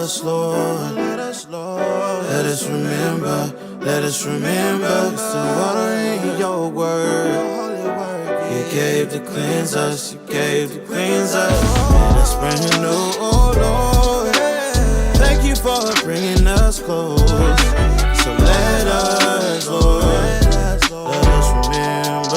us, Lord. Let us remember. It's the water in your word. You gave to cleanse us. Made us brand new, oh Lord. Thank you for bringing us close. So let us, Lord, let us remember.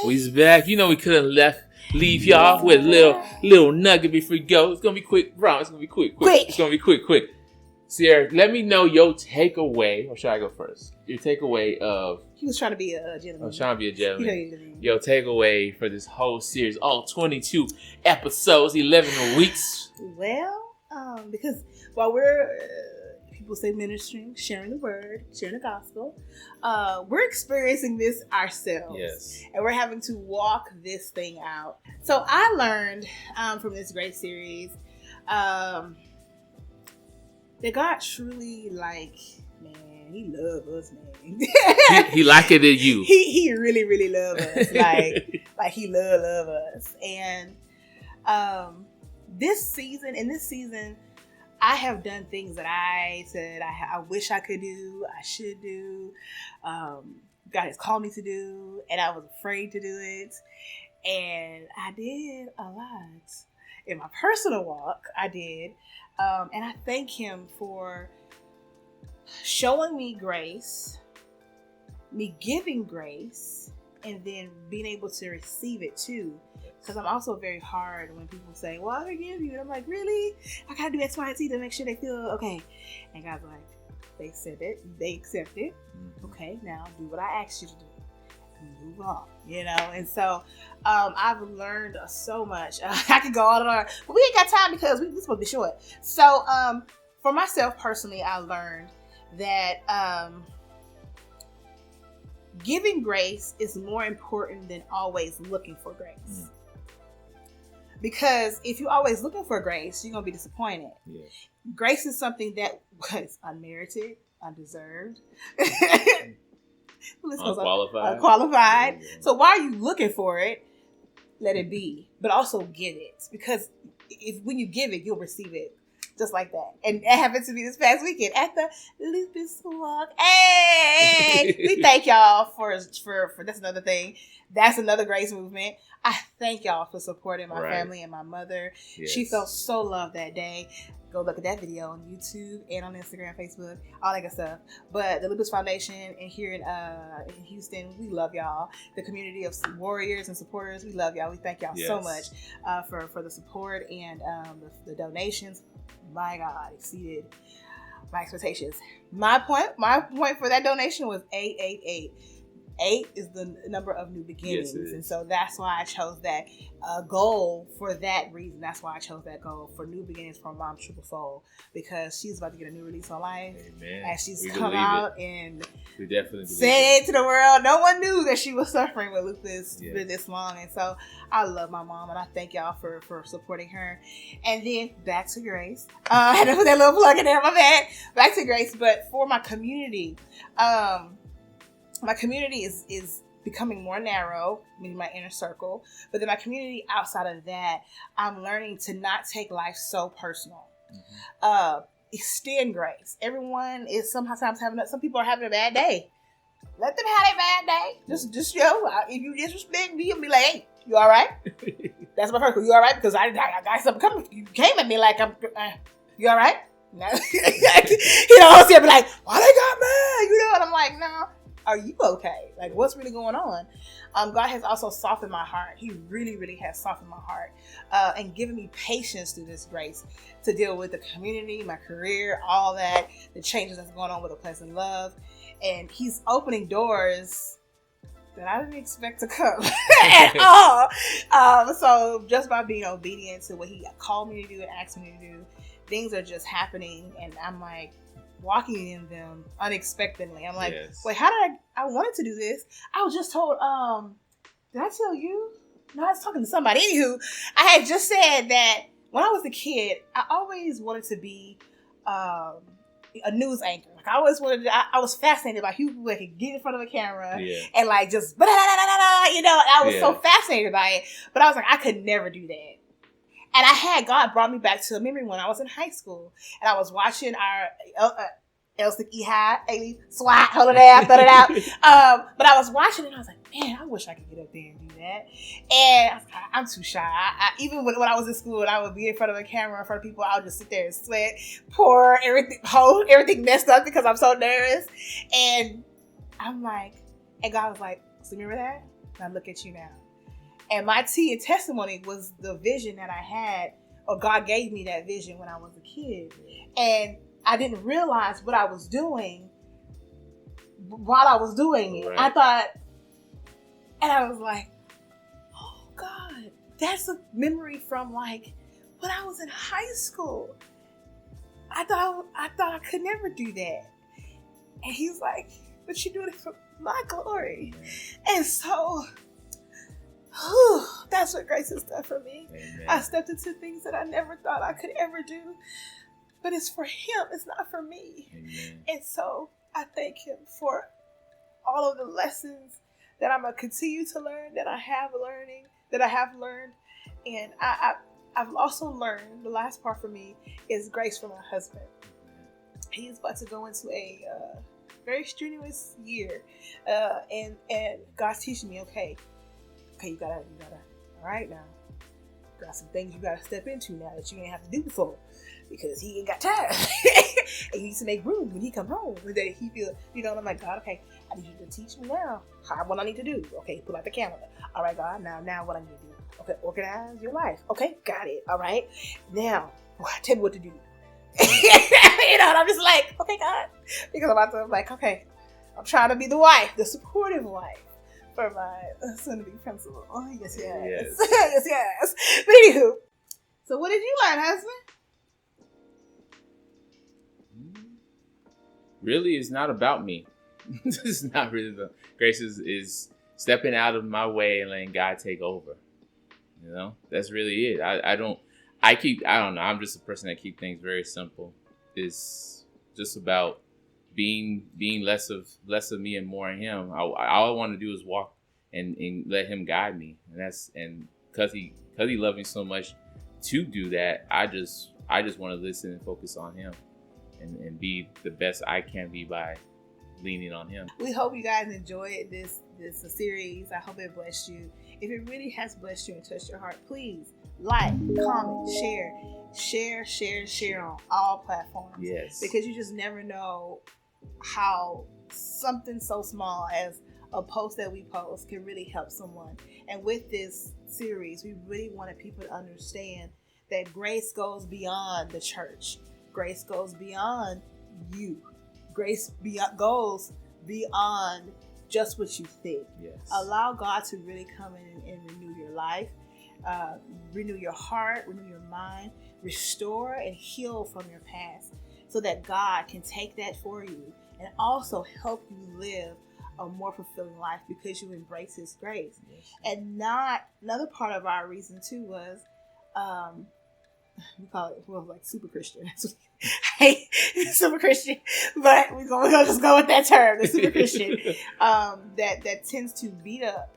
We's back. You know we couldn't leave y'all with a little nugget before we go. It's gonna be quick, bro. It's gonna be quick. It's gonna be quick. Sierra, let me know your takeaway. Or should I go first? Your takeaway of... He was trying to be a gentleman. I was trying to be a gentleman. Your takeaway for this whole series, all 22 episodes, 11 weeks. Well, because while we're... people say ministering, sharing the word, sharing the gospel. We're experiencing this ourselves. Yes. And we're having to walk this thing out. So I learned from this great series that God truly, he loves us, man. he like it in you. He really, really loves us. Like he love us. And this season, I have done things that I said I wish I could do, I should do, God has called me to do, and I was afraid to do it. And I did a lot. In my personal walk, I did. And I thank him for showing me grace, me giving grace, and then being able to receive it too. Because I'm also very hard when people say, well, I forgive you. And I'm like, really? I got to do X, Y, and Z to make sure they feel okay. And God's like, they said it. They accept it. Okay, now do what I asked you to do. Move on, And so I've learned so much. I could go on and on. But we ain't got time because we're supposed to be short. So for myself personally, I learned that giving grace is more important than always looking for grace. Because if you're always looking for grace, you're going to be disappointed. Yeah. Grace is something that was unmerited, undeserved, unqualified. Yeah. So why are you looking for it? Let it be. But also give it. Because when you give it, you'll receive it. Just like that. And that happened to me this past weekend at the Lupus Walk. Hey! We thank y'all for that's another thing. That's another grace movement. I thank y'all for supporting my family and my mother. Yes. She felt so loved that day. Go look at that video on YouTube and on Instagram, Facebook, all that good stuff. But the Lupus Foundation and here in Houston, we love y'all. The community of warriors and supporters, we love y'all. We thank y'all so much for the support and the donations. My God, exceeded my expectations. My point for that donation was 888. 8 is the number of new beginnings. Yes, and so that's why I chose that goal for that reason. That's why I chose that goal for new beginnings for Mom Triple Soul, because she's about to get a new release on life. Amen. And she's come out and we definitely said it to the world. No one knew that she was suffering with lupus for this long. And so I love my mom and I thank y'all for supporting her. And then back to Grace. I had to put that little plug in there, my bad. Back to Grace. But for my community, my community is becoming more narrow, meaning my inner circle. But then my community outside of that, I'm learning to not take life so personal. Mm-hmm. Extend grace. Everyone is sometimes some people are having a bad day. Let them have a bad day. Just if you disrespect me, you'll be like, hey, you all right? That's my first one. You all right? Because I got something coming. You came at me like I'm, you all right? No. I'll be like, why they got mad? And I'm like, no. are you okay? Like, what's really going on? God has also softened my heart. He really, really has softened my heart and given me patience through this grace to deal with the community, my career, all that, the changes that's going on with A Place in Love. And he's opening doors that I didn't expect to come at all. So just by being obedient to what he called me to do and asked me to do, things are just happening, and I'm like walking in them unexpectedly. I'm like, wait, how did I wanted to do this? I was just told, did I tell you? No, I was talking to somebody. Anywho, I had just said that when I was a kid, I always wanted to be a news anchor. Like I always wanted to, I was fascinated by people who could get in front of a camera and like just, I was so fascinated by it. But I was like, I could never do that. And God brought me back to a memory when I was in high school. And I was watching our SWAT, hold it out, throw it out. But I was watching it and I was like, man, I wish I could get up there and do that. And I was like, I'm too shy. Even when I was in school and I would be in front of a camera in front of people, I would just sit there and sweat, pour everything messed up because I'm so nervous. And I'm like, and God was like, so remember that? Now look at you now. And my tea and testimony was the vision that I had, or God gave me that vision when I was a kid. And I didn't realize what I was doing while I was doing it. Right. I thought, and I was like, oh God, that's a memory from like when I was in high school. I thought I could never do that. And he's like, but you're doing it for my glory. And so, that's what grace has done for me. Amen. I stepped into things that I never thought I could ever do. But it's for him. It's not for me. Amen. And so I thank him for all of the lessons that I'm going to continue to learn, that I have learned. And I've also learned, the last part for me is grace from my husband. He's about to go into a very strenuous year. And God's teaching me, okay, you gotta, all right now. Got some things you gotta step into now that you didn't have to do before. Because he ain't got time. And he needs to make room when he come home. And that he feel, and I'm like, God, okay, I need you to teach me now what I need to do. Okay, pull out the calendar. All right, God, now what I need to do. Okay, organize your life. Okay, got it. All right. Now, tell me what to do. And I'm just like, okay, God. Because I'm like, okay, I'm trying to be the wife, the supportive wife for my soon-to-be principal. Oh, yes. Yes. But anywho, so what did you learn, husband? Really, it's not about me. It's not really grace is stepping out of my way and letting God take over. That's really it. I don't know. I'm just a person that keep things very simple. It's just about being less of me and more of him. All I want to do is walk and let him guide me. And because he loved me so much to do that, I just want to listen and focus on him. And be the best I can be by leaning on him. We hope you guys enjoyed this series. I hope it blessed you. If it really has blessed you and touched your heart, please like, comment, share on all platforms. Yes. Because you just never know how something so small as a post that we post can really help someone. And with this series, we really wanted people to understand that grace goes beyond the church. Grace goes beyond you. Grace goes beyond just what you think. Yes. Allow God to really come in and renew your life, renew your heart, renew your mind, restore and heal from your past so that God can take that for you and also help you live a more fulfilling life because you embrace his grace. Yes. And not another part of our reason too was we call it like super Christian. Hey, super Christian, but we're gonna just go with that term, the super Christian. That tends to beat up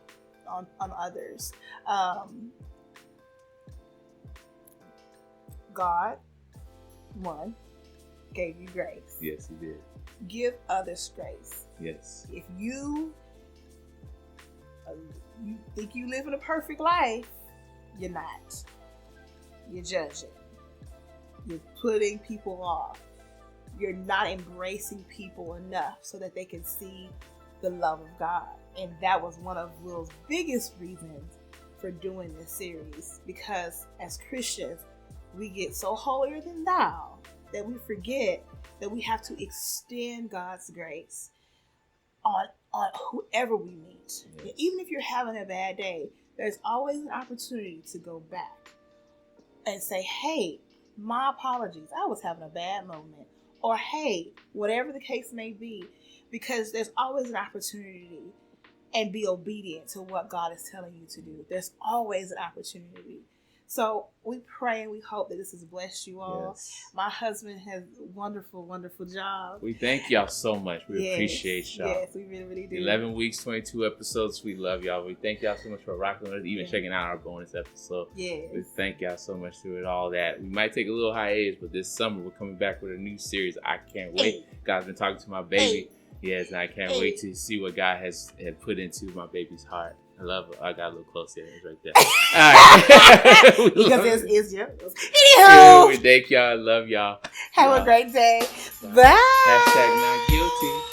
on others. God, one, gave you grace. Yes, he did. Give others grace. Yes. If you think you live in a perfect life, you're not. You're judging. You're putting people off. You're not embracing people enough so that they can see the love of God. And that was one of Will's biggest reasons for doing this series, because as Christians, we get so holier than thou that we forget that we have to extend God's grace on whoever we meet. Yes. Even if you're having a bad day, there's always an opportunity to go back and say, hey, my apologies, I was having a bad moment. Or hey, whatever the case may be, because there's always an opportunity, and be obedient to what God is telling you to do. There's always an opportunity. So we pray and we hope that this has blessed you all. Yes. My husband has a wonderful, wonderful job. We thank y'all so much. We appreciate y'all. Yes, we really, really do. 11 weeks, 22 episodes. We love y'all. We thank y'all so much for rocking with us, even checking out our bonus episode. Yes. We thank y'all so much through all that. We might take a little hiatus, but this summer we're coming back with a new series. I can't wait. God's been talking to my baby. Yes, and I can't wait to see what God has put into my baby's heart. I love her. I got a little close there. It's right there. All right. Because it's yours. We thank y'all. Love y'all. Have a great day. Bye. #NotGuilty.